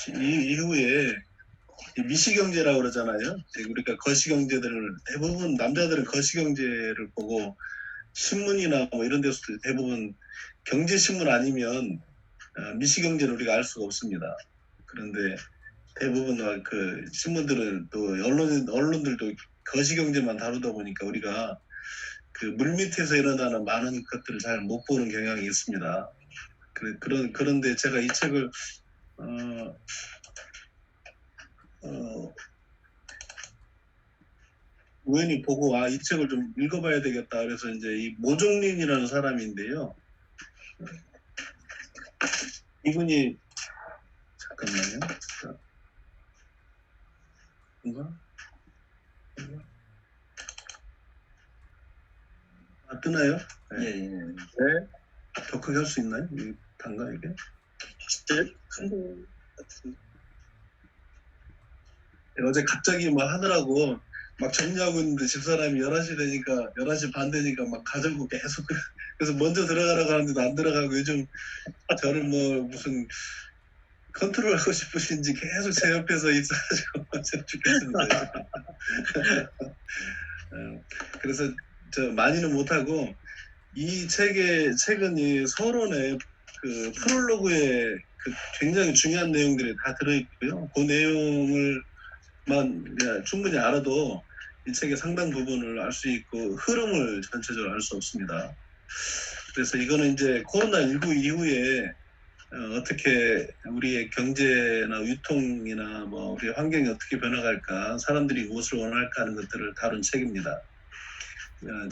이후에 미시경제라고 그러잖아요. 우리가 거시경제들을 대부분 남자들은 거시경제를 보고 신문이나 뭐 이런 데서도 대부분 경제신문 아니면 미시경제를 우리가 알 수가 없습니다. 그런데 대부분 그 신문들은 또 언론들도 거시경제만 다루다 보니까 우리가 그 물밑에서 일어나는 많은 것들을 잘 못 보는 경향이 있습니다. 그런데 제가 이 책을 우연히 보고 이 책을 좀 읽어봐야 되겠다. 그래서 이제 이 모종린이라는 사람인데요. 이분이 잠깐만요. 뭔가? 뜨나요? 네. 예. 네. 더 크게 할 수 있나요? 단가 이게? 큰거 같은데. 어제 갑자기 뭐 하느라고 막 정리하고 있는데 집사람이 11시 되니까 11시 반 되니까 막 가지고 계속 그래서 먼저 들어가라고 하는데도 안 들어가고 요즘 저를 뭐 무슨 컨트롤하고 싶으신지 계속 제 옆에서 있어가지고 제가 죽겠습니다. 그래서 저 많이는 못하고 이 책은 이 서론에 그 프롤로그에 그 굉장히 중요한 내용들이 다 들어있고요. 그 내용을만 충분히 알아도 이 책의 상당 부분을 알 수 있고 흐름을 전체적으로 알 수 없습니다. 그래서 이거는 이제 코로나19 이후에 어떻게 우리의 경제나 유통이나 뭐 우리 환경이 어떻게 변화갈까, 사람들이 무엇을 원할까 하는 것들을 다룬 책입니다.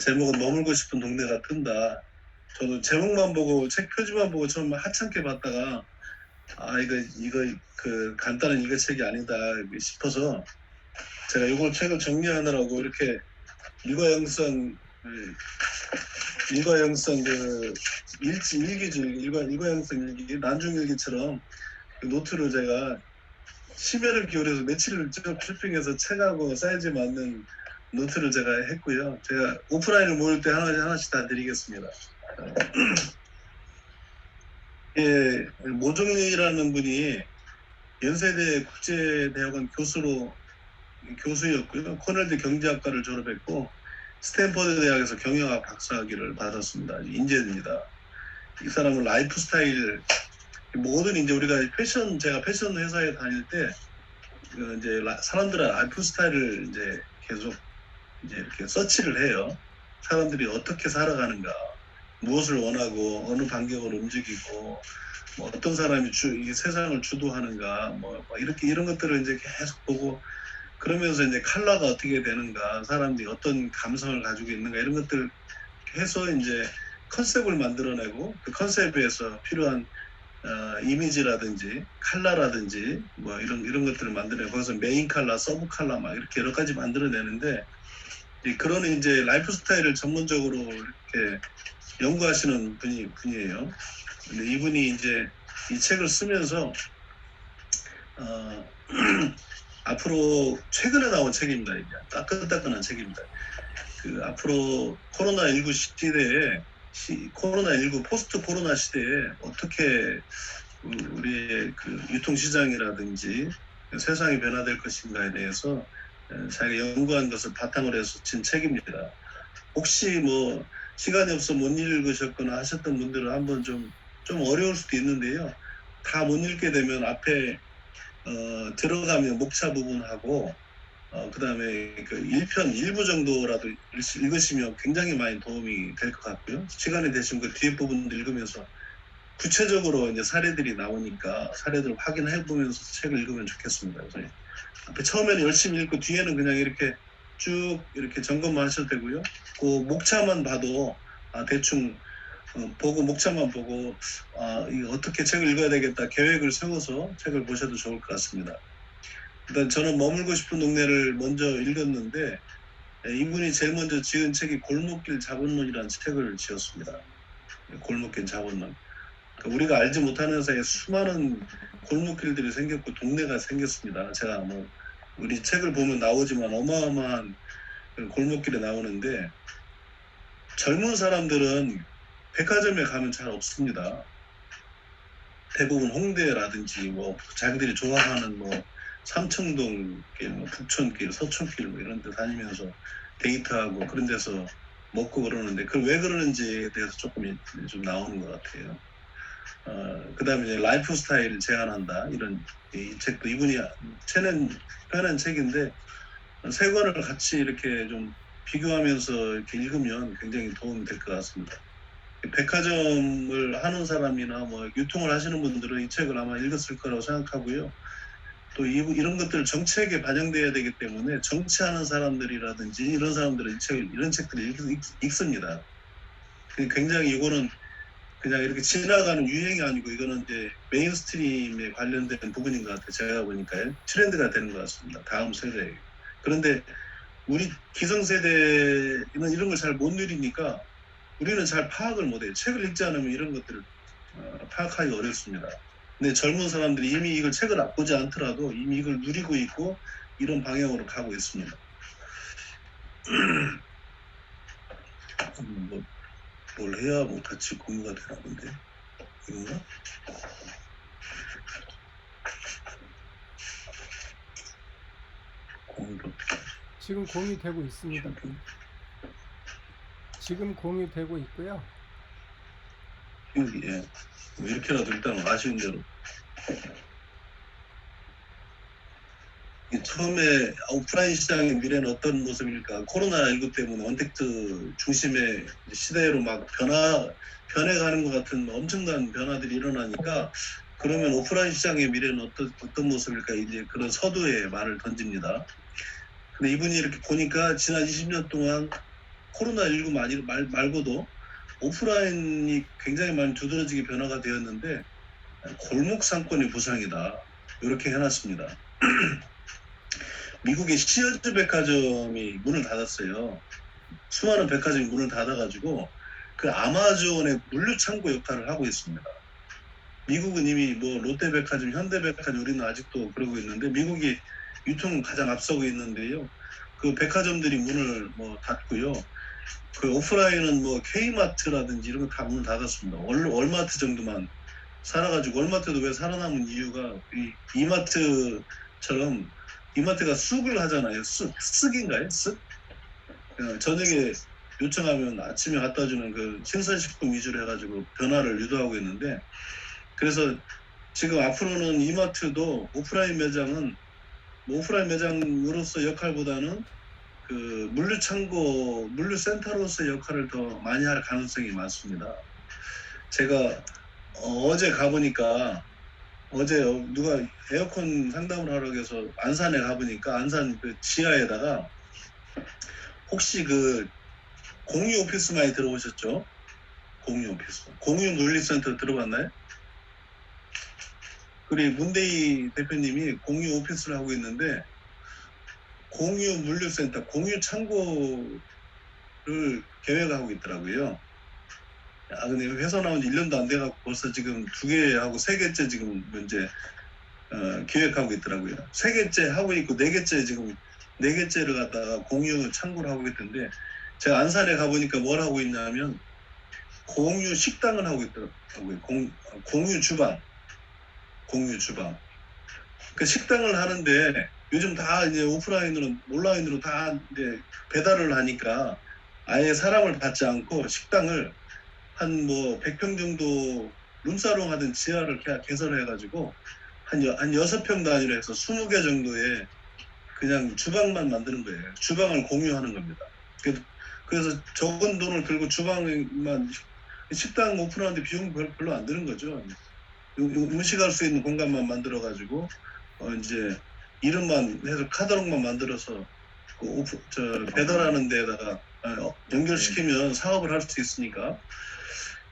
제목은 머물고 싶은 동네가 뜬다. 저도 제목만 보고 책 표지만 보고 처음 하찮게 봤다가 이거 그 간단한 일기책이 아니다 싶어서 제가 이걸 책을 정리하느라고 이렇게 일과영성 그 일과영성 일기 난중일기처럼 그 노트를 제가 심혈을 기울여서 며칠을 쇼핑해서 책하고 사이즈 맞는 노트를 제가 했고요. 제가 오프라인을 모일 때 하나씩 다 드리겠습니다. 예, 모종리라는 분이 연세대 국제대학원 교수였고요. 코넬대 경제학과를 졸업했고 스탠퍼드 대학에서 경영학 박사학위를 받았습니다. 인재입니다. 이 사람은 라이프 스타일 모든 이제 우리가 제가 패션 회사에 다닐 때 이제 사람들의 라이프 스타일을 이제 계속 이제 이렇게 서치를 해요. 사람들이 어떻게 살아가는가, 무엇을 원하고 어느 반경으로 움직이고 뭐 어떤 사람이 이 세상을 주도하는가, 뭐 이렇게 이런 것들을 이제 계속 보고 그러면서 이제 컬러가 어떻게 되는가, 사람들이 어떤 감성을 가지고 있는가 이런 것들 해서 이제 컨셉을 만들어내고 그 컨셉에서 필요한 이미지라든지 컬러라든지 뭐 이런 것들을 만들어내고 거기서 메인 컬러, 서브 컬러 막 이렇게 여러 가지 만들어내는데 그런 이제 라이프 스타일을 전문적으로 이렇게 연구하시는 분이에요. 근데 이분이 이제 이 책을 쓰면서 앞으로 최근에 나온 책입니다. 이게 따끈따끈한 책입니다. 그 앞으로 코로나19 시대에 코로나19 포스트 코로나 시대에 어떻게 우리의 그 유통시장이라든지 세상이 변화될 것인가에 대해서 자기가 연구한 것을 바탕으로 해서 진 책입니다. 혹시 뭐 시간이 없어 못 읽으셨거나 하셨던 분들은 한번 좀 어려울 수도 있는데요. 다 못 읽게 되면 앞에 들어가면 목차 부분하고 그 다음에 그 1편 1부 정도라도 읽으시면 굉장히 많이 도움이 될 것 같고요. 시간이 되시면 그 뒤에 부분도 읽으면서 구체적으로 이제 사례들이 나오니까 사례들을 확인해 보면서 책을 읽으면 좋겠습니다. 그래서 앞에 처음에는 열심히 읽고 뒤에는 그냥 이렇게 쭉 이렇게 점검만 하셔도 되고요. 그 목차만 봐도 대충 보고 목차만 보고 이거 어떻게 책을 읽어야 되겠다 계획을 세워서 책을 보셔도 좋을 것 같습니다. 일단 저는 머물고 싶은 동네를 먼저 읽었는데 이분이 제일 먼저 지은 책이 골목길 자본론이라는 책을 지었습니다. 골목길 자본론. 우리가 알지 못하는 사이에 수많은 골목길들이 생겼고 동네가 생겼습니다. 제가 뭐 우리 책을 보면 나오지만 어마어마한 골목길에 나오는데 젊은 사람들은 백화점에 가면 잘 없습니다. 대부분 홍대라든지 뭐 자기들이 좋아하는 뭐 삼청동길, 뭐 북촌길, 서촌길 뭐 이런 데 다니면서 데이트하고 그런 데서 먹고 그러는데 그 왜 그러는지에 대해서 조금 좀 나오는 것 같아요. 그다음에 이제 라이프 스타일을 제한한다 이런 이 책도 이분이 펴낸 책인데 세 권을 같이 이렇게 좀 비교하면서 이렇게 읽으면 굉장히 도움이 될 것 같습니다. 백화점을 하는 사람이나 뭐 유통을 하시는 분들은 이 책을 아마 읽었을 거라고 생각하고요. 또 이런 것들 정책에 반영돼야 되기 때문에 정치하는 사람들이라든지 이런 사람들은 이런 책들을 읽습니다. 굉장히 이거는 그냥 이렇게 지나가는 유행이 아니고 이거는 이제 메인스트림에 관련된 부분인 것 같아요. 제가 보니까요. 트렌드가 되는 것 같습니다. 다음 세대에. 그런데 우리 기성세대는 이런 걸 잘 못 누리니까 우리는 잘 파악을 못해요. 책을 읽지 않으면 이런 것들을 파악하기 어렵습니다. 근데 젊은 사람들이 이미 이걸 책을 보지 않더라도 이미 이걸 누리고 있고 이런 방향으로 가고 있습니다. 뭘 해야 뭐 같이 공유가 되나 본데 이건가? 지금 공유되고 있습니다. 지금 공유되고 있고요. 예. 뭐 이렇게라도 일단 아쉬운 대로. 처음에 오프라인 시장의 미래는 어떤 모습일까? 코로나19 때문에 언택트 중심의 시대로 막 변해가는 것 같은 엄청난 변화들이 일어나니까 그러면 오프라인 시장의 미래는 어떤 모습일까? 이제 그런 서두에 말을 던집니다. 근데 이분이 이렇게 보니까 지난 20년 동안 코로나19 말고도 오프라인이 굉장히 많이 두드러지게 변화가 되었는데 골목 상권의 부상이다. 이렇게 해놨습니다. 미국의 시어즈 백화점이 문을 닫았어요. 수많은 백화점이 문을 닫아가지고 그 아마존의 물류창고 역할을 하고 있습니다. 미국은 이미 뭐 롯데백화점, 현대백화점 우리는 아직도 그러고 있는데 미국이 유통은 가장 앞서고 있는데요. 그 백화점들이 문을 뭐 닫고요. 그 오프라인은 뭐 K마트라든지 이런 거 다 문을 닫았습니다. 월마트 정도만 살아가지고 월마트도 왜 살아남은 이유가 이마트처럼 이마트가 쑥을 하잖아요. 쑥인가요? 쑥? 저녁에 요청하면 아침에 갖다 주는 그 신선식품 위주로 해가지고 변화를 유도하고 있는데 그래서 지금 앞으로는 이마트도 오프라인 매장은 뭐 오프라인 매장으로서 역할보다는 그 물류창고, 물류센터로서의 역할을 더 많이 할 가능성이 많습니다. 제가 어제 가보니까 어제 누가 에어컨 상담을 하러 해서 안산에 가보니까 안산 그 지하에다가 혹시 그 공유 오피스 많이 들어보셨죠? 공유 오피스. 공유 물리센터 들어봤나요? 그리고 문대희 대표님이 공유 오피스를 하고 있는데 공유 물류센터, 공유 창고를 계획하고 있더라고요. 근데 회사 나온 지 1년도 안 돼가지고 벌써 지금 2개하고 3개째 지금 이제 기획하고 있더라고요. 3개째 하고 있고 4개째 지금 4개째를 갖다가 공유 창고를 하고 있던데 제가 안산에 가보니까 뭘 하고 있냐면 공유 식당을 하고 있더라고요. 공유 주방. 그 식당을 하는데 요즘 다 이제 오프라인으로 온라인으로 다 이제 배달을 하니까 아예 사람을 받지 않고 식당을 한 뭐 100평 정도 룸사롱 하던 지하를 개설해가지고 한 6평 단위로 해서 20개 정도의 그냥 주방만 만드는 거예요. 주방을 공유하는 겁니다. 그래서 적은 돈을 들고 주방만 식당 오픈하는데 비용 별로 안 드는 거죠. 음식할 수 있는 공간만 만들어가지고 이제 이름만 해서 카talog만 만들어서 배달하는 데다가 연결시키면 사업을 할 수 있으니까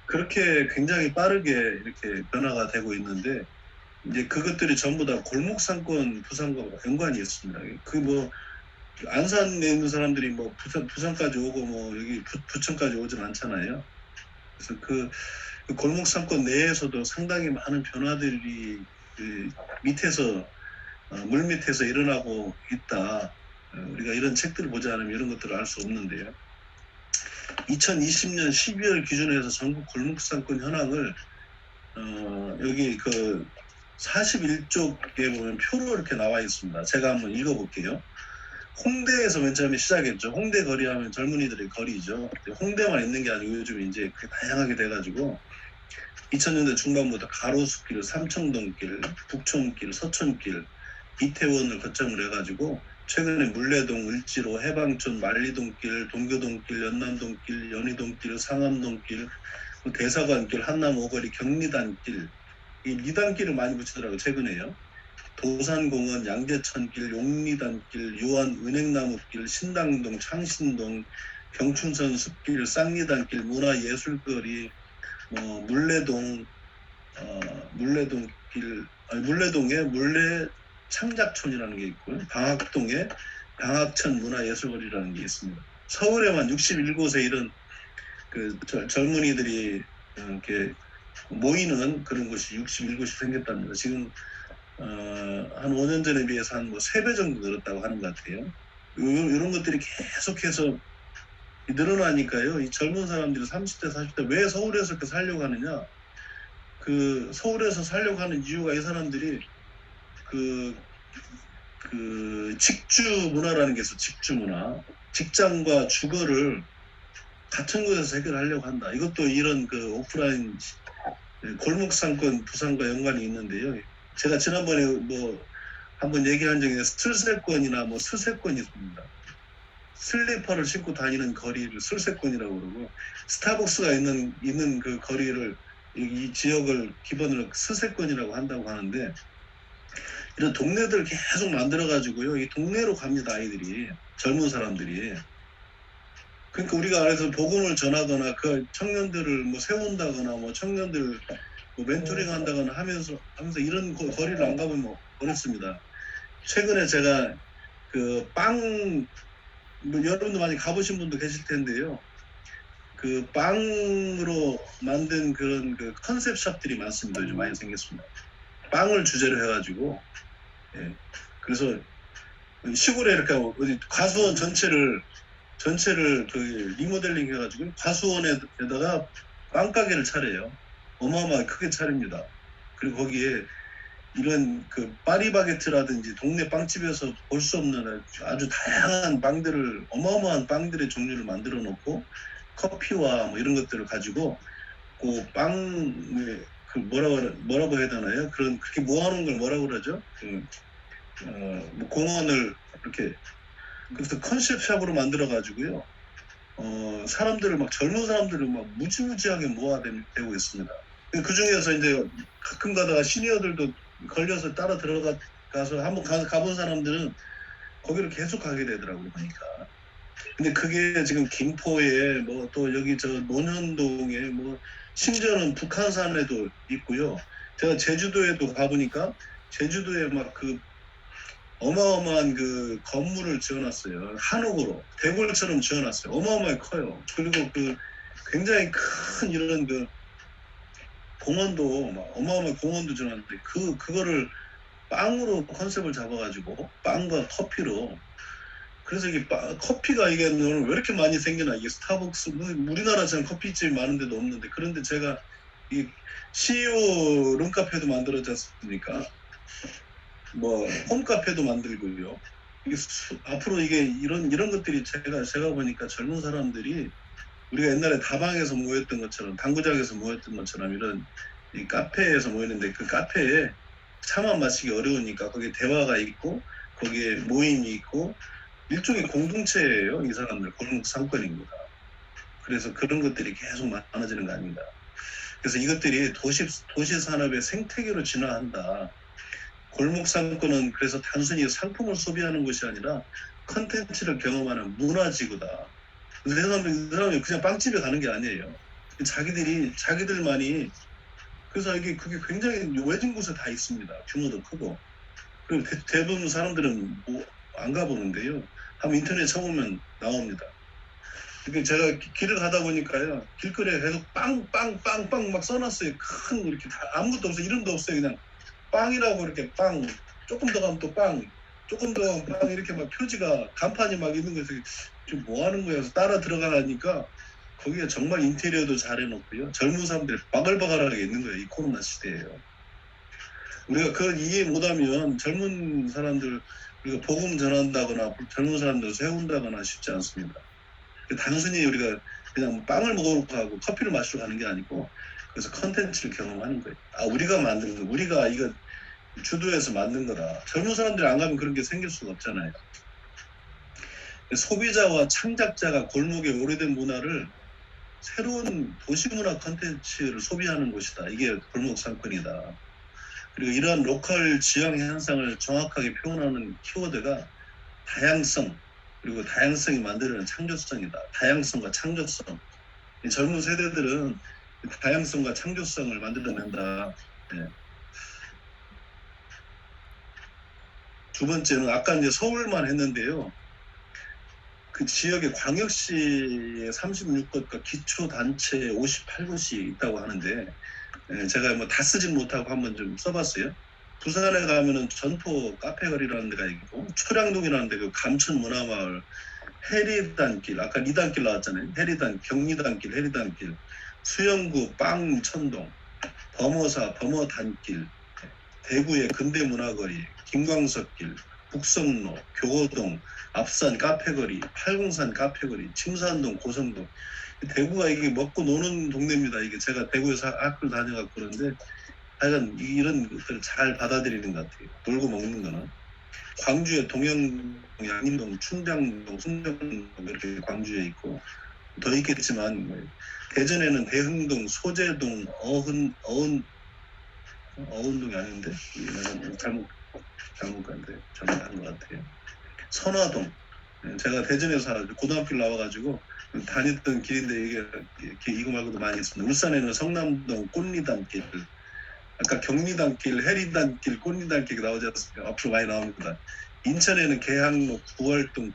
그렇게 굉장히 빠르게 이렇게 변화가 되고 있는데 이제 그것들이 전부 다 골목 상권 부상과 연관이 있습니다. 그 뭐 안산에 있는 사람들이 뭐 부산까지 오고 뭐 여기 부천까지 오진 않잖아요. 그래서 그 골목 상권 내에서도 상당히 많은 변화들이 그 밑에서 물 밑에서 일어나고 있다. 우리가 이런 책들을 보지 않으면 이런 것들을 알 수 없는데요. 2020년 12월 기준에서 전국 골목 상권 현황을 여기 그 41쪽에 보면 표로 이렇게 나와 있습니다. 제가 한번 읽어볼게요. 홍대에서 맨 처음에 시작했죠. 홍대 거리 하면 젊은이들의 거리죠. 홍대만 있는 게 아니고 요즘 이제 그게 다양하게 돼가지고 2000년대 중반부터 가로수길, 삼청동길, 북촌길, 서촌길, 이태원을 거점으로 해가지고 최근에 물레동, 을지로, 해방촌, 만리동길, 동교동길, 연남동길, 연희동길, 상암동길, 대사관길, 한남 오거리, 경리단길, 이 리단길을 많이 붙이더라고요. 최근에요. 도산공원, 양재천길, 용리단길, 요한 은행나무길, 신당동, 창신동, 경춘선 숲길, 쌍리단길, 문화예술거리, 물레동, 물레동에 물레 창작촌이라는 게 있고요. 방학동에 방학천 문화예술거리라는 게 있습니다. 서울에만 61곳에 이런 그 젊은이들이 이렇게 모이는 그런 곳이 61곳이 생겼답니다. 지금 한 5년 전에 비해서 한 뭐 3배 정도 늘었다고 하는 것 같아요. 이런 것들이 계속해서 늘어나니까요. 이 젊은 사람들이 30대, 40대 왜 서울에서 이렇게 살려고 하느냐? 그 서울에서 살려고 하는 이유가 이 사람들이 그 직주 문화라는 게 있어. 직주 문화. 직장과 주거를 같은 곳에서 해결하려고 한다. 이것도 이런 그 오프라인 골목 상권 부상과 연관이 있는데요. 제가 지난번에 뭐 한번 얘기한 적에 슬세권이나 뭐 스세권이 있습니다. 슬리퍼를 신고 다니는 거리를 슬세권이라고 그러고 스타벅스가 있는 그 거리를 이 지역을 기본으로 스세권이라고 한다고 하는데 이런 동네들을 계속 만들어 가지고요. 이 동네로 갑니다. 아이들이 젊은 사람들이. 그러니까 우리가 그래서 복음을 전하거나 그 청년들을 뭐 세운다거나 뭐 청년들 뭐 멘토링 한다거나 하면서 이런 거리를 안 가보면 뭐 어렵습니다. 최근에 제가 그 뭐 여러분도 많이 가보신 분도 계실 텐데요. 그 빵으로 만든 그런 그 컨셉 샵들이 많습니다. 요즘 많이 생겼습니다. 빵을 주제로 해가지고 예. 그래서 시골에 이렇게 어디 과수원 전체를 그 리모델링 해가지고 과수원에다가 빵가게를 차려요. 어마어마하게 크게 차립니다. 그리고 거기에 이런 그 파리바게트라든지 동네 빵집에서 볼 수 없는 아주 다양한 빵들을 어마어마한 빵들의 종류를 만들어 놓고 커피와 뭐 이런 것들을 가지고 그 빵 그 뭐라고 해야 되나요? 그렇게 모아놓은 걸 뭐라고 그러죠? 뭐 공원을 이렇게 그래서 컨셉샵으로 만들어 가지고요. 사람들을 막 젊은 사람들을 막 무지무지하게 모아대고 있습니다. 그 중에서 이제 가끔 가다가 시니어들도 걸려서 따라 들어가서 한번 가본 사람들은 거기를 계속 가게 되더라고요, 보니까. 근데 그게 지금 김포에 뭐 또 여기 저 논현동에 뭐 심지어는 북한산에도 있고요. 제가 제주도에도 가보니까 제주도에 막 그 어마어마한 그 건물을 지어놨어요. 한옥으로 대궐처럼 지어놨어요. 어마어마하게 커요. 그리고 그 굉장히 큰 이런 그 공원도 막 어마어마한 공원도 지어놨는데 그거를 빵으로 컨셉을 잡아가지고 빵과 커피로 그래서 이게 커피가 이게 오늘 왜 이렇게 많이 생기나 이게 스타벅스 우리나라처럼 커피집이 많은데도 없는데 그런데 제가 이 CEO 룸카페도 만들었지 않습니까? 뭐 홈카페도 만들고요. 이게 앞으로 이게 이런 것들이 제가 보니까 젊은 사람들이 우리가 옛날에 다방에서 모였던 것처럼 당구장에서 모였던 것처럼 이런 이 카페에서 모이는데 그 카페에 차만 마시기 어려우니까 거기에 대화가 있고 거기에 모임이 있고 일종의 공동체예요. 이 사람들 골목 상권입니다. 그래서 그런 것들이 계속 많아지는 거 아닌가. 그래서 이것들이 도시 산업의 생태계로 진화한다. 골목 상권은 그래서 단순히 상품을 소비하는 것이 아니라 컨텐츠를 경험하는 문화지구다. 이 사람이 그냥 빵집에 가는 게 아니에요. 자기들만이 그래서 그게 굉장히 외진 곳에 다 있습니다. 규모도 크고. 그리고 대부분 사람들은 뭐 안 가보는데요. 한번 인터넷 쳐보면 나옵니다. 그러니까 제가 길을 가다 보니까요. 길거리에 계속 빵 막 써놨어요. 큰 이렇게 아무것도 없어요. 이름도 없어요. 그냥 빵이라고 이렇게 빵. 조금 더 가면 또 빵. 조금 더 가면 빵 이렇게 막 표지가 간판이 막 있는 거에서 지금 뭐 하는 거야? 그래서 따라 들어가니까 거기에 정말 인테리어도 잘 해놓고요. 젊은 사람들이 바글바글하게 있는 거예요. 이 코로나 시대에요. 우리가 그걸 이해 못하면 젊은 사람들 우리가 복음 전한다거나 젊은 사람들 세운다거나 쉽지 않습니다. 단순히 우리가 그냥 빵을 먹으러 가고 커피를 마시러 가는 게 아니고 그래서 컨텐츠를 경험하는 거예요. 아, 우리가 만든 거, 우리가 이거 주도해서 만든 거다. 젊은 사람들이 안 가면 그런 게 생길 수가 없잖아요. 소비자와 창작자가 골목의 오래된 문화를 새로운 도시문화 컨텐츠를 소비하는 곳이다. 이게 골목 상권이다. 그리고 이러한 로컬 지형 현상을 정확하게 표현하는 키워드가 다양성, 그리고 다양성이 만드는 창조성이다. 다양성과 창조성. 젊은 세대들은 다양성과 창조성을 만들어낸다. 네. 두 번째는 아까 이제 서울만 했는데요. 그 지역에 광역시에 36곳과 기초단체 58곳이 있다고 하는데 제가 뭐 다 쓰진 못하고 한번 좀 써봤어요. 부산에 가면은 전포 카페거리라는 데가 있고 초량동이라는 데 그 감천문화마을 해리단길 아까 리단길 나왔잖아요. 경리단길 해리단길 수영구 빵천동 범어사 범어단길 대구의 근대문화거리 김광석길 북성로 교호동 앞산 카페거리 팔공산 카페거리 침산동 고성동 대구가 이게 먹고 노는 동네입니다. 이게 제가 대구에서 학교를 다녀갖고 그런데 하여간 이런 것들을 잘 받아들이는 것 같아요. 놀고 먹는 거는. 광주에 동영, 양인동, 춘장동, 순정동 이렇게 광주에 있고 더 있겠지만 대전에는 대흥동, 소재동, 어흥동이 아닌데 잘못 간데 잘못한 것 같아요. 선화동. 제가 대전에서 고등학교를 나와가지고 다녔던 길인데 이거 말고도 많이 있습니다. 울산에는 성남동 꽃리단길, 아까 경리단길, 해리단길, 꽃리단길 나오지 않습니까? 앞으로 많이 나옵니다. 인천에는 계항로, 구월동,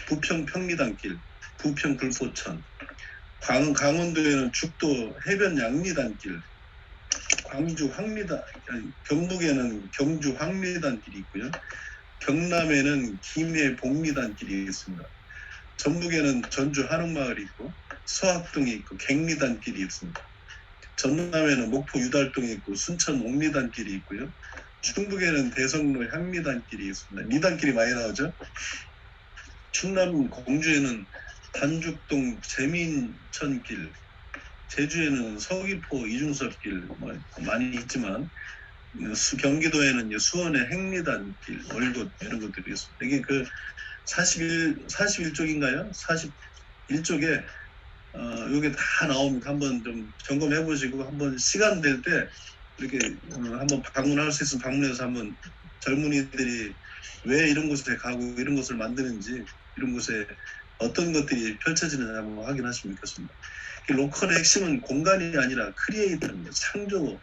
부평 평리단길, 부평 불포천, 강원도에는 죽도 해변 양리단길, 경북에는 경주 황리단길이 있고요. 경남에는 김해 복리단길이 있습니다. 전북에는 전주 한옥마을이 있고 서학동이 있고 갱리단길이 있습니다. 전남에는 목포 유달동이 있고 순천 옥리단길이 있고요. 충북에는 대성로 향리단길이 있습니다. 리단길이 많이 나오죠. 충남 공주에는 단죽동 재민천길, 제주에는 서귀포 이중섭길 뭐 많이 있지만 경기도에는 수원의 행리단길, 월곶 이런 것들이 있습니다. 이게 그 41쪽인가요? 41쪽에 이게 다 나옵니다. 한번 좀 점검해 보시고 한번 시간 될 때 이렇게 한번 방문할 수 있으면 방문해서 한번 젊은이들이 왜 이런 곳에 가고 이런 곳을 만드는지 이런 곳에 어떤 것들이 펼쳐지는지 한번 확인하시면 좋겠습니다. 로컬의 핵심은 공간이 아니라 크리에이터입니다. 창조.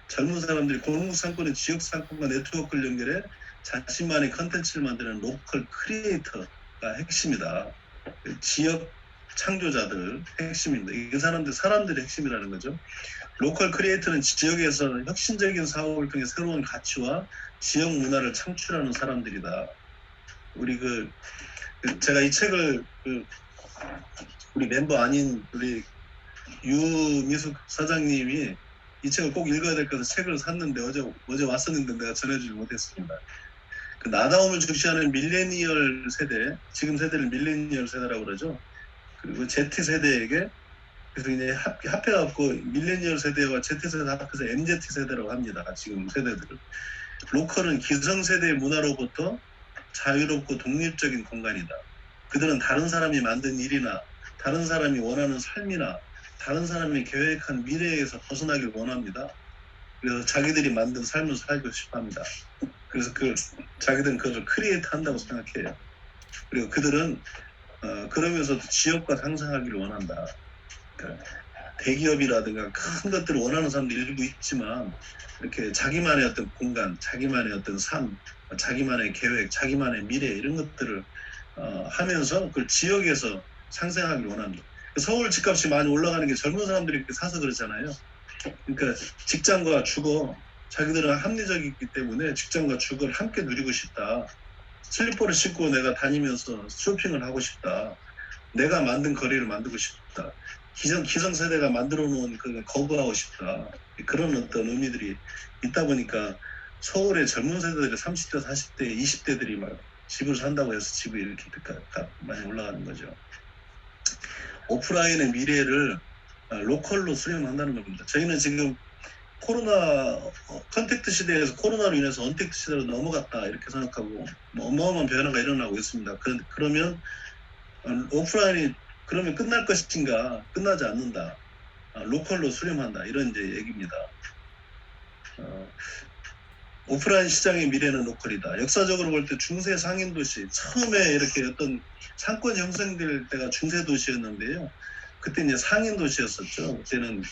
젊은 사람들이 골목 상권의 지역 상권과 네트워크를 연결해 자신만의 컨텐츠를 만드는 로컬 크리에이터가 핵심이다. 지역 창조자들 핵심입니다. 이 사람들의 핵심이라는 거죠. 로컬 크리에이터는 지역에서 혁신적인 사업을 통해 새로운 가치와 지역 문화를 창출하는 사람들이다. 우리 제가 이 책을 우리 멤버 아닌 우리 유미숙 사장님이 이 책을 꼭 읽어야 될 것 같아서 책을 샀는데 어제 왔었는데 내가 전해주지 못했습니다. 그 나다움을 중시하는 밀레니얼 세대, 지금 세대를 밀레니얼 세대라고 그러죠. 그리고 Z세대에게 그래서 이제 합해갖고 밀레니얼 세대와 Z세대 합해서 MZ세대라고 합니다. 지금 세대들을. 로컬은 기성세대의 문화로부터 자유롭고 독립적인 공간이다. 그들은 다른 사람이 만든 일이나 다른 사람이 원하는 삶이나 다른 사람이 계획한 미래에서 벗어나길 원합니다. 그래서 자기들이 만든 삶을 살고 싶어합니다. 그래서 자기들은 그것을 크리에이트 한다고 생각해요. 그리고 그들은 그러면서도 지역과 상생하기를 원한다. 그러니까 대기업이라든가 큰 것들을 원하는 사람도 일부 있지만 이렇게 자기만의 어떤 공간, 자기만의 어떤 삶, 자기만의 계획, 자기만의 미래 이런 것들을 하면서 그 지역에서 상생하기를 원합니다. 서울 집값이 많이 올라가는 게 젊은 사람들이 이렇게 사서 그렇잖아요. 그러니까 직장과 주거, 자기들은 합리적이기 때문에 직장과 주거를 함께 누리고 싶다. 슬리퍼를 신고 내가 다니면서 쇼핑을 하고 싶다. 내가 만든 거리를 만들고 싶다. 기성세대가 만들어 놓은 그 거부하고 싶다. 그런 어떤 의미들이 있다 보니까 서울의 젊은 세대들이 30대, 40대, 20대들이 막 집을 산다고 해서 집이 이렇게 값 많이 올라가는 거죠. 오프라인의 미래를 로컬로 수렴한다는 겁니다. 저희는 지금 코로나 컨택트 시대에서 코로나로 인해서 언택트 시대로 넘어갔다 이렇게 생각하고 뭐 어마어마한 변화가 일어나고 있습니다. 그러면 오프라인이 그러면 끝날 것인가? 끝나지 않는다. 로컬로 수렴한다. 이런 이제 얘기입니다. 오프라인 시장의 미래는 로컬이다. 역사적으로 볼 때 중세 상인 도시 처음에 이렇게 어떤 상권 형성될 때가 중세 도시였는데요. 그때 이제 상인 도시였었죠. 그때는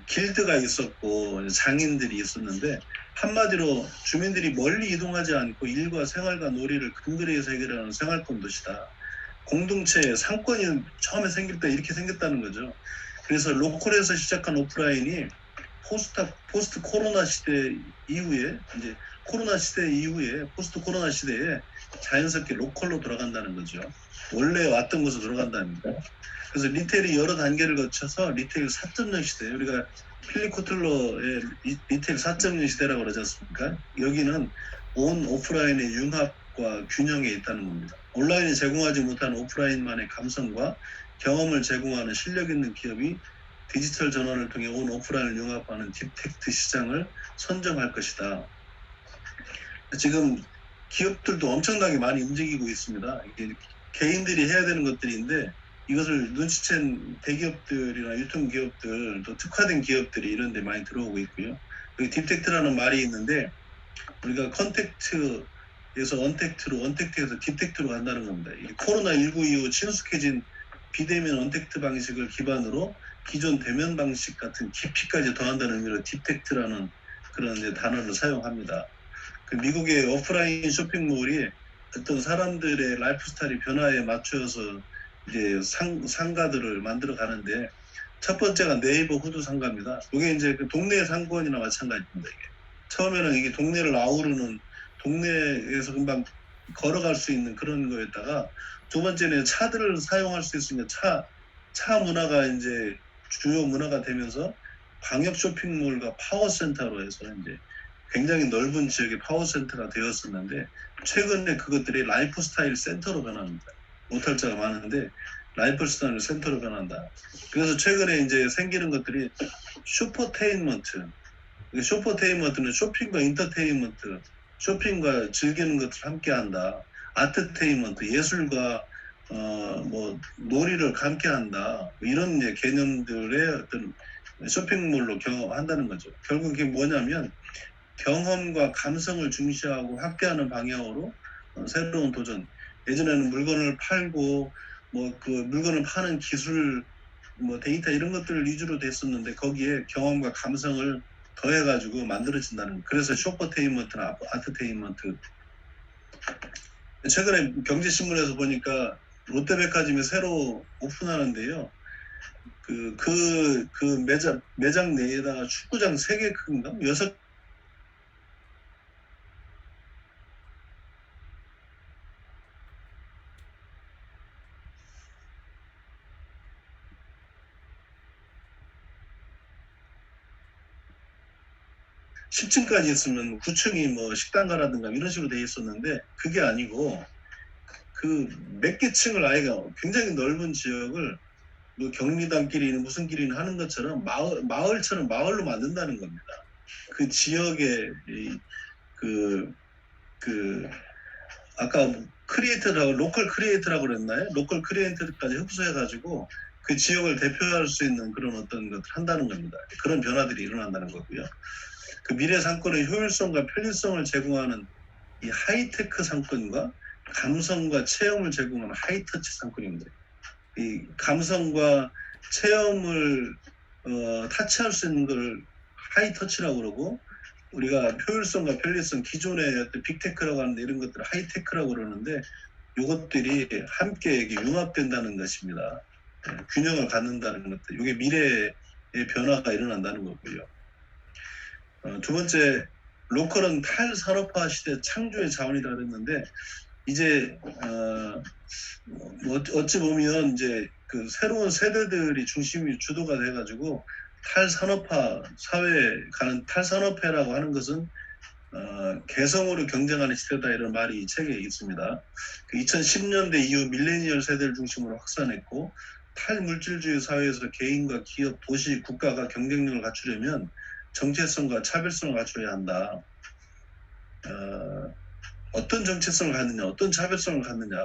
길드가 있었고 장인들이 있었는데 한마디로 주민들이 멀리 이동하지 않고 일과 생활과 놀이를 근거리에서 해결하는 생활권 도시다. 공동체 상권이 처음에 생길 때 이렇게 생겼다는 거죠. 그래서 로컬에서 시작한 오프라인이 포스트 코로나 시대 이후에 이제 코로나 시대 이후에 포스트 코로나 시대에 자연스럽게 로컬로 돌아간다는 거죠. 원래 왔던 곳으로 돌아간다는 거. 그래서 리테일이 여러 단계를 거쳐서 리테일 4.0 시대, 우리가 필립 코틀러의 리테일 4.0 시대라고 그러지 않습니까? 여기는 온 오프라인의 융합과 균형에 있다는 겁니다. 온라인이 제공하지 못한 오프라인만의 감성과 경험을 제공하는 실력 있는 기업이 디지털 전환을 통해 온 오프라인을 융합하는 딥텍트 시장을 선점할 것이다. 지금 기업들도 엄청나게 많이 움직이고 있습니다. 이게 개인들이 해야 되는 것들인데 이것을 눈치챈 대기업들이나 유통기업들, 또 특화된 기업들이 이런 데 많이 들어오고 있고요. 여기 딥텍트라는 말이 있는데 우리가 컨택트에서 언택트로, 언택트에서 딥텍트로 간다는 겁니다. 코로나19 이후 친숙해진 비대면 언택트 방식을 기반으로 기존 대면 방식 같은 깊이까지 더한다는 의미로 딥텍트라는 그런 이제 단어를 사용합니다. 그 미국의 오프라인 쇼핑몰이 어떤 사람들의 라이프 스타일이 변화에 맞춰서 이제 상가들을 만들어 가는데 첫 번째가 네이버 후드 상가입니다. 이게 이제 그 동네 상권이나 마찬가지입니다. 이게 처음에는 이게 동네를 아우르는 동네에서 금방 걸어갈 수 있는 그런 거였다가 두 번째는 차들을 사용할 수 있으니까 차 문화가 이제 주요 문화가 되면서 광역 쇼핑몰과 파워센터로 해서 이제 굉장히 넓은 지역의 파워센터가 되었었는데 최근에 그것들이 라이프 스타일 센터로 변합니다. 오탈자가 많은데 라이프 스타일 센터로 변한다. 그래서 최근에 이제 생기는 것들이 슈퍼테인먼트. 슈퍼테인먼트는 쇼핑과 인터테인먼트, 쇼핑과 즐기는 것을 함께한다. 아트테인먼트, 예술과 뭐 놀이를 함께한다. 이런 이제 개념들의 어떤 쇼핑몰로 경험한다는 거죠. 결국 이게 뭐냐면 경험과 감성을 중시하고 확대하는 방향으로 새로운 도전. 예전에는 물건을 팔고 뭐 그 물건을 파는 기술, 뭐 데이터 이런 것들을 위주로 됐었는데 거기에 경험과 감성을 더해가지고 만들어진다는. 그래서 쇼퍼테인먼트나 아트테인먼트. 최근에 경제신문에서 보니까 롯데백화점이 새로 오픈하는데요. 그 매장 내에다가 축구장 3개 큰가? 6 10층까지 있으면 9층이 뭐 식당가라든가 이런 식으로 돼 있었는데 그게 아니고 그 몇 개 층을 아이가 굉장히 넓은 지역을 뭐 경리단길이는 무슨 길이는 하는 것처럼 마을처럼 마을로 만든다는 겁니다. 그 지역의 그 아까 크리에이터라고 로컬 크리에이터라고 그랬나요? 로컬 크리에이터까지 흡수해가지고 그 지역을 대표할 수 있는 그런 어떤 것을 한다는 겁니다. 그런 변화들이 일어난다는 거고요. 그 미래 상권의 효율성과 편리성을 제공하는 이 하이테크 상권과 감성과 체험을 제공하는 하이터치 상권입니다. 이 감성과 체험을 타치할 수 있는 걸 하이터치라고 그러고 우리가 효율성과 편리성, 기존의 어떤 빅테크라고 하는데 이런 것들을 하이테크라고 그러는데 이것들이 함께 융합된다는 것입니다. 균형을 갖는다는 것들. 이게 미래의 변화가 일어난다는 거고요. 두 번째, 로컬은 탈산업화 시대 창조의 자원이라 그랬는데 이제 어찌 보면 이제 그 새로운 세대들이 중심이 주도가 돼가지고 탈산업화 사회에 가는 탈산업화라고 하는 것은 개성으로 경쟁하는 시대다 이런 말이 이 책에 있습니다. 그 2010년대 이후 밀레니얼 세대를 중심으로 확산했고 탈물질주의 사회에서 개인과 기업, 도시, 국가가 경쟁력을 갖추려면 정체성과 차별성을 갖춰야 한다. 어떤 정체성을 갖느냐, 어떤 차별성을 갖느냐.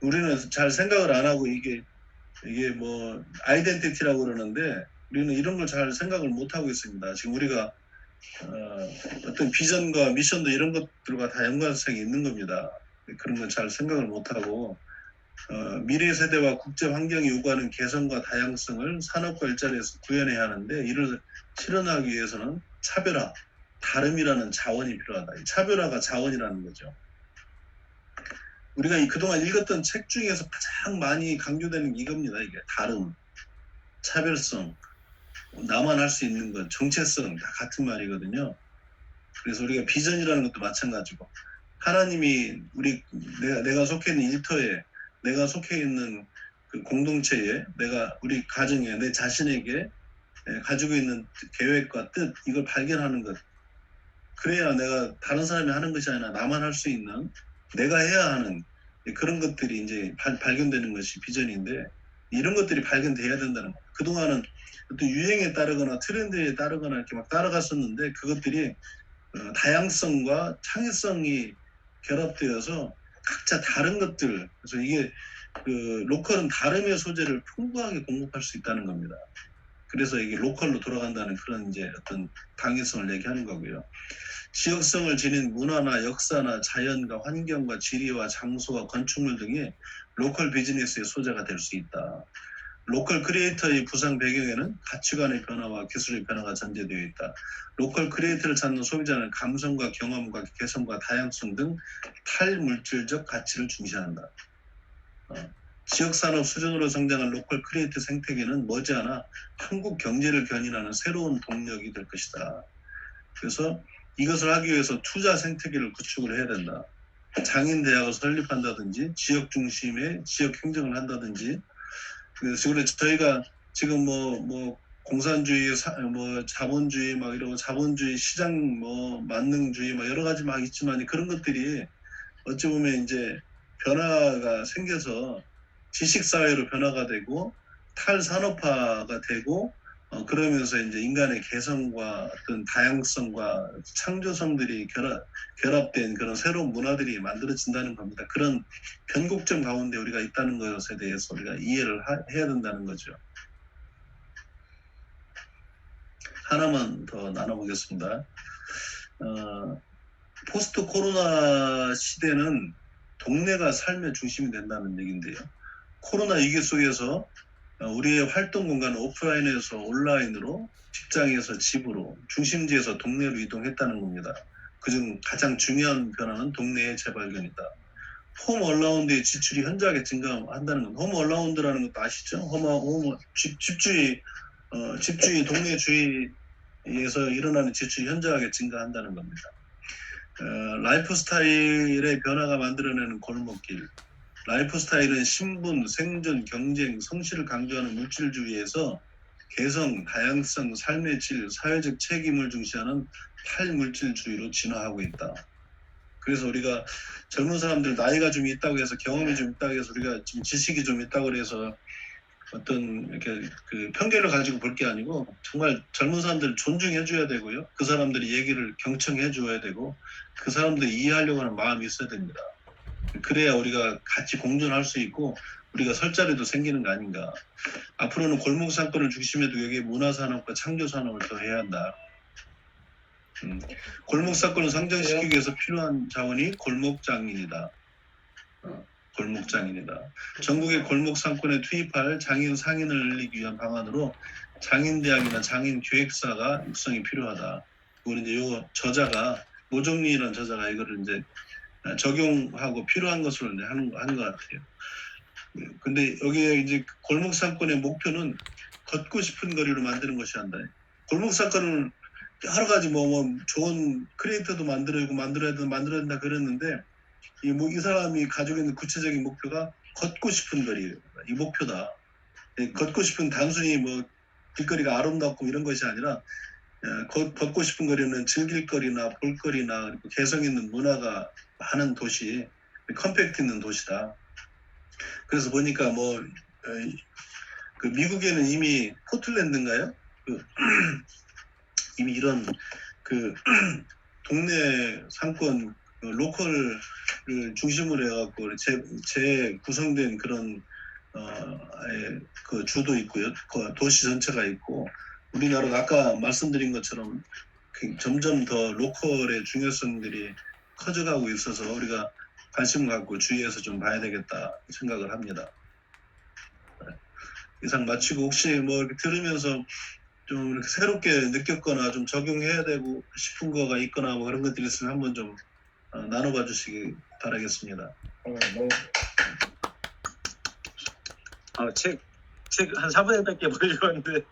우리는 잘 생각을 안 하고 이게 뭐 아이덴티티라고 그러는데 우리는 이런 걸 잘 생각을 못 하고 있습니다. 지금 우리가 어떤 비전과 미션도 이런 것들과 다 연관성이 있는 겁니다. 그런 건 잘 생각을 못 하고 미래 세대와 국제 환경이 요구하는 개성과 다양성을 산업과 일자리에서 구현해야 하는데 이를 실현하기 위해서는 차별화, 다름이라는 자원이 필요하다. 이 차별화가 자원이라는 거죠. 우리가 그동안 읽었던 책 중에서 가장 많이 강조되는 게 이겁니다. 이게 다름, 차별성, 나만 할 수 있는 것, 정체성 다 같은 말이거든요. 그래서 우리가 비전이라는 것도 마찬가지고 하나님이 내가 속해 있는 일터에, 내가 속해 있는 그 공동체에, 우리 가정에, 내 자신에게 가지고 있는 계획과 뜻 이걸 발견하는 것. 그래야 내가 다른 사람이 하는 것이 아니라 나만 할 수 있는, 내가 해야 하는 그런 것들이 이제 발견되는 것이 비전인데 이런 것들이 발견돼야 된다는 거예요. 그동안은 어떤 유행에 따르거나 트렌드에 따르거나 이렇게 막 따라갔었는데 그것들이 다양성과 창의성이 결합되어서 각자 다른 것들, 그래서 이게 그 로컬은 다름의 소재를 풍부하게 공급할 수 있다는 겁니다. 그래서 이게 로컬로 돌아간다는 그런 이제 어떤 당위성을 얘기하는 거고요. 지역성을 지닌 문화나 역사나 자연과 환경과 지리와 장소와 건축물 등이 로컬 비즈니스의 소재가 될 수 있다. 로컬 크리에이터의 부상 배경에는 가치관의 변화와 기술의 변화가 전제되어 있다. 로컬 크리에이터를 찾는 소비자는 감성과 경험과 개성과 다양성 등 탈물질적 가치를 중시한다. 지역산업 수준으로 성장한 로컬 크리에이터 생태계는 머지않아 한국 경제를 견인하는 새로운 동력이 될 것이다. 그래서 이것을 하기 위해서 투자 생태계를 구축을 해야 된다. 장인 대학을 설립한다든지 지역 중심의 지역 행정을 한다든지. 그래서 저희가 지금 뭐 공산주의, 뭐 자본주의 막 이러고 자본주의 시장 뭐 만능주의 막 여러 가지 막 있지만 그런 것들이 어찌 보면 이제 변화가 생겨서 지식사회로 변화가 되고 탈산업화가 되고 그러면서 이제 인간의 개성과 어떤 다양성과 창조성들이 결합된 그런 새로운 문화들이 만들어진다는 겁니다. 그런 변곡점 가운데 우리가 있다는 것에 대해서 우리가 이해를 해야 된다는 거죠. 하나만 더 나눠보겠습니다. 포스트 코로나 시대는 동네가 삶의 중심이 된다는 얘기인데요. 코로나 위기 속에서 우리의 활동 공간은 오프라인에서 온라인으로, 직장에서 집으로, 중심지에서 동네로 이동했다는 겁니다. 그중 가장 중요한 변화는 동네의 재발견이다. 홈 얼라운드의 지출이 현저하게 증가한다는 겁니다. 홈 얼라운드라는 것도 아시죠? 집주의, 동네주의에서 일어나는 지출이 현저하게 증가한다는 겁니다. 라이프 스타일의 변화가 만들어내는 골목길. 라이프 스타일은 신분, 생존, 경쟁, 성실을 강조하는 물질주의에서 개성, 다양성, 삶의 질, 사회적 책임을 중시하는 탈물질주의로 진화하고 있다. 그래서 우리가 젊은 사람들 나이가 좀 있다고 해서 경험이 좀 있다고 해서 우리가 지금 지식이 좀 있다고 해서 어떤 이렇게 그 편견을 가지고 볼 게 아니고 정말 젊은 사람들 존중해 줘야 되고요. 그 사람들이 얘기를 경청해 줘야 되고 그 사람들이 이해하려고 하는 마음이 있어야 됩니다. 그래야 우리가 같이 공존할 수 있고 우리가 설 자리도 생기는 거 아닌가. 앞으로는 골목 상권을 중심에 두고 여기에 문화산업과 창조산업을 더 해야 한다. 골목 상권을 성장시키기 위해서 필요한 자원이 골목장인이다. 골목장인이다. 전국의 골목 상권에 투입할 장인 상인을 늘리기 위한 방안으로 장인대학이나 장인기획사가 육성이 필요하다. 그리고 이제 요 저자가 모종리라는 저자가 이거를 이제 적용하고 필요한 것으로 이제 하는 것 같아요. 근데 여기에 이제 골목 상권의 목표는 걷고 싶은 거리로 만드는 것이 한다. 골목 상권은 여러 가지 뭐 좋은 크리에이터도 만들어야 된다 그랬는데 이 사람이 가지고 있는 구체적인 목표가 걷고 싶은 거리, 이 목표다. 걷고 싶은 단순히 뭐 길거리가 아름답고 이런 것이 아니라 걷고 싶은 거리는 즐길 거리나 볼 거리나 그리고 개성 있는 문화가 많은 도시, 컴팩트 있는 도시다. 그래서 보니까 뭐 그 미국에는 이미 포틀랜드인가요? 이미 이런 그 동네 상권 로컬을 중심으로 해갖고 재구성된 그런 그 주도 있고요. 그 도시 전체가 있고 우리나라가 아까 말씀드린 것처럼 점점 더 로컬의 중요성들이 커져가고 있어서 우리가 관심을 갖고 주의해서 좀 봐야 되겠다 생각을 합니다. 이상 마치고 혹시 뭐 이렇게 들으면서 좀 이렇게 새롭게 느꼈거나 좀 적용해야 되고 싶은 거가 있거나 뭐 그런 것들이 있으면 한번 좀 나눠봐 주시기 바라겠습니다. 네. 책 한 4분의 1밖에 보려고 하는데